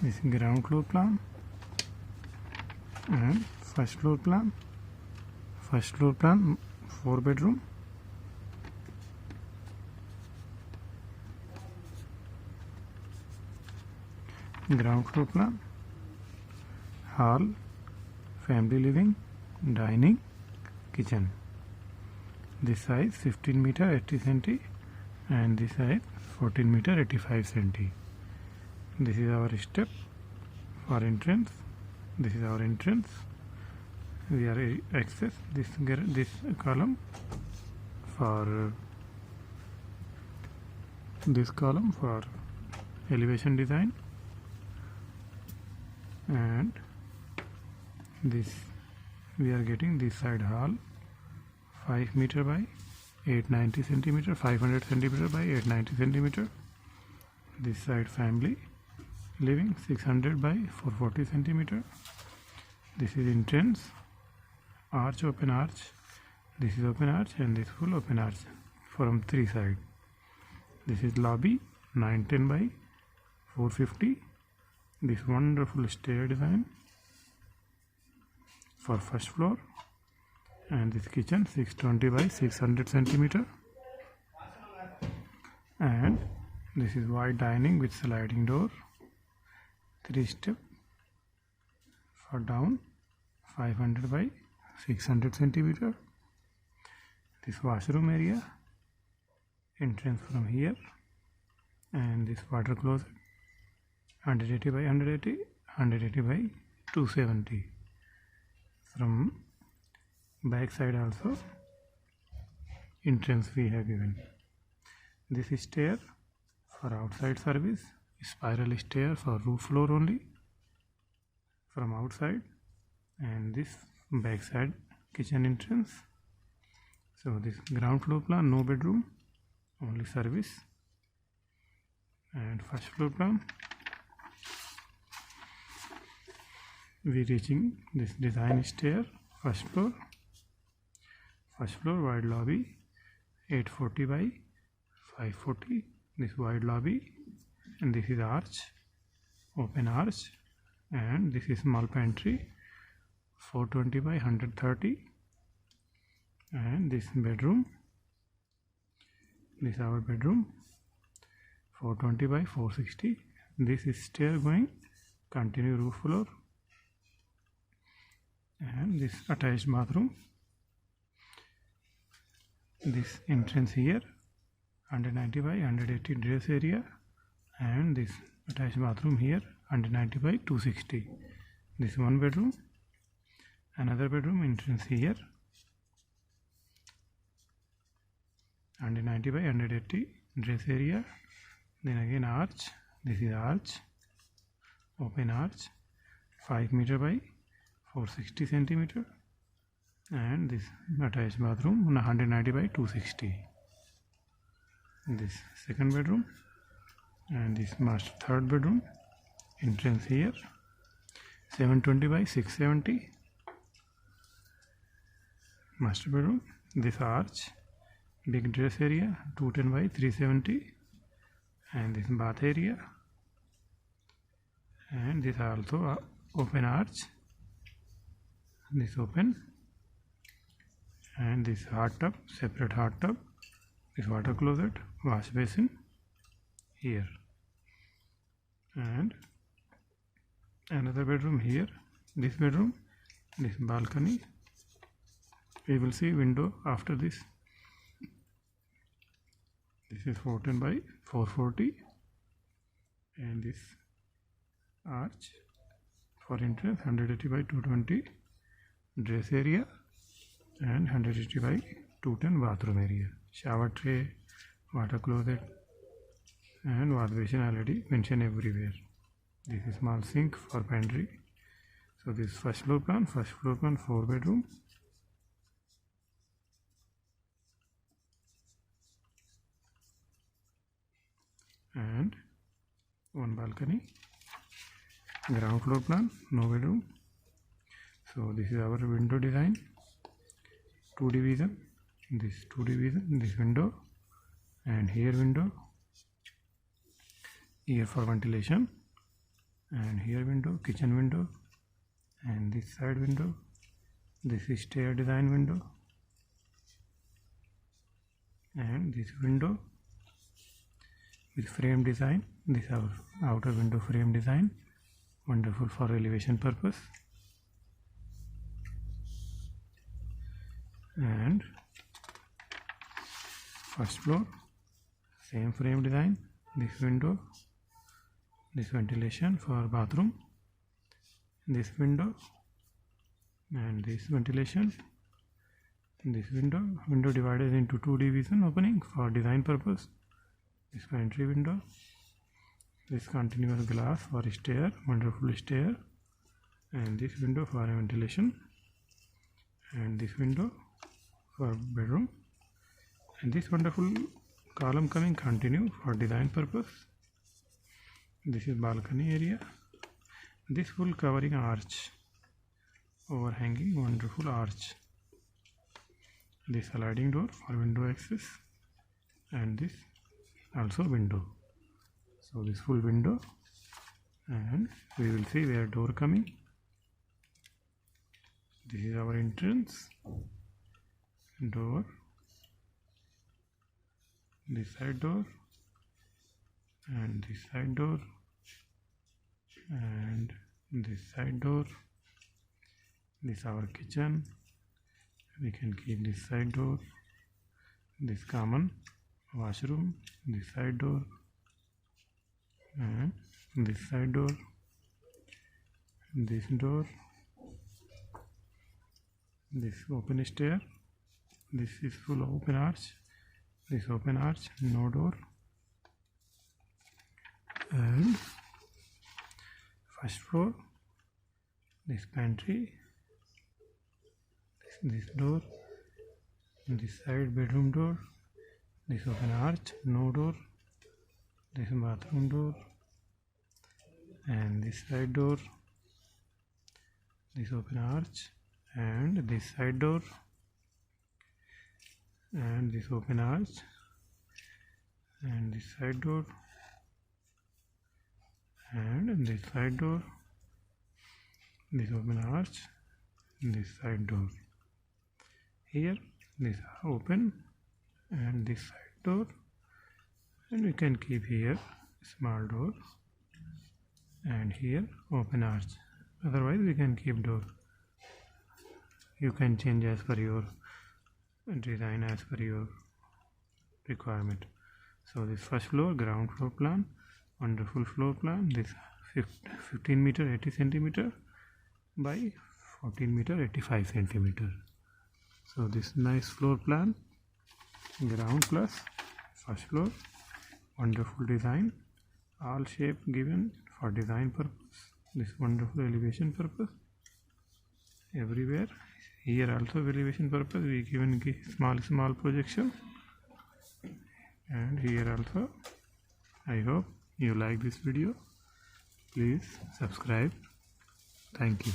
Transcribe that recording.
This is ground floor plan and first floor plan. First floor plan 4 bedroom. Ground floor plan hall, family living, dining, kitchen. This size 15 meter 80 cm and this size 14 meter 85 cm. This is our step for entrance. This is our entrance. We are access this column for elevation design, and this we are getting this side hall 5 meter by 890 centimeter, 500 centimeter by 890 centimeter. This side family living 600 by 440 centimeter. This is entrance, arch, open arch. This is open arch and this full open arch from 3 sides. This is lobby 910 by 450. This wonderful stair design for first floor, and this kitchen 620 by 600 centimeter, and this is wide dining with sliding door, 3 step for down 500 by 600 centimeter. This washroom area, entrance from here, and this water closet 180 by 180, 180 by 270. From back side also entrance we have given. This is stair for outside service, spiral stair for roof floor only from outside, and this back side kitchen entrance. So this ground floor plan, no bedroom, only service. And first floor plan, we reaching this design stair, first floor wide lobby 840 by 540. This wide lobby, and this is arch, open arch, and this is small pantry 420 by 130, and this bedroom, this is our bedroom 420 by 460. This is stair going continue roof floor, and this attached bathroom. This entrance here 190 by 180 dress area, and this attached bathroom here 190 by 260. This one bedroom, another bedroom, entrance here 190 by 180 dress area, then again arch. This is arch, open arch 5 meter by 460 centimeter, and this attached bathroom 190 by 260. This second bedroom, and this master third bedroom, entrance here 720 by 670. Master bedroom, this arch, big dress area 210 by 370, and this bath area, and this also open arch, this open, and this hot tub, separate hot tub, this water closet, wash basin here, and another bedroom here. This bedroom, this balcony, we will see window after this. This is 410 by 440, and this arch for entrance 180 by 220 dress area, and 180 by 210 bathroom area, shower tray, water closet, and wash basin already mentioned everywhere. This is small sink for pantry. So this first floor plan 4 bedroom, and one balcony. Ground floor plan, no bedroom. So this is our window design, 2 division, this 2 division, this window, and here window, here for ventilation, and here window, kitchen window, and this side window. This is stair design window, and this window with frame design. This is our outer window frame design, wonderful for elevation purpose. And first floor, same frame design. This window, this ventilation for bathroom, this window, and this ventilation. This window divided into two division opening for design purpose. This pantry window, this continuous glass for stair, wonderful stair, and this window for ventilation, and this window for bedroom, and this wonderful column coming continue for design purpose. This is balcony area. This full covering arch, overhanging wonderful arch. This sliding door for window access, and this also window. So this full window, and we will see where door coming. This is our entrance door, this side door, and this side door, and this side door. This our kitchen. We can keep this side door, this common washroom, this side door, and this side door, this door, this open stair. This is full open arch, this open arch, no door, and first floor, this pantry, this door, this side bedroom door, this open arch, no door, this bathroom door, and this side door, this open arch, and this side door, and this open arch, and this side door, and this side door, this open arch, this side door. Here this open, and this side door, and we can keep here small door, and here open arch. Otherwise we can keep door. You can change as per your design, as per your requirement. So this first floor, ground floor plan, wonderful floor plan. This 15 meter 80 centimeter by 14 meter 85 centimeter. So this nice floor plan, ground plus first floor, wonderful design, all shape given for design purpose. This wonderful elevation purpose everywhere. Here also elevation purpose we given small projection, and here also. I hope you like this video. Please subscribe. Thank you.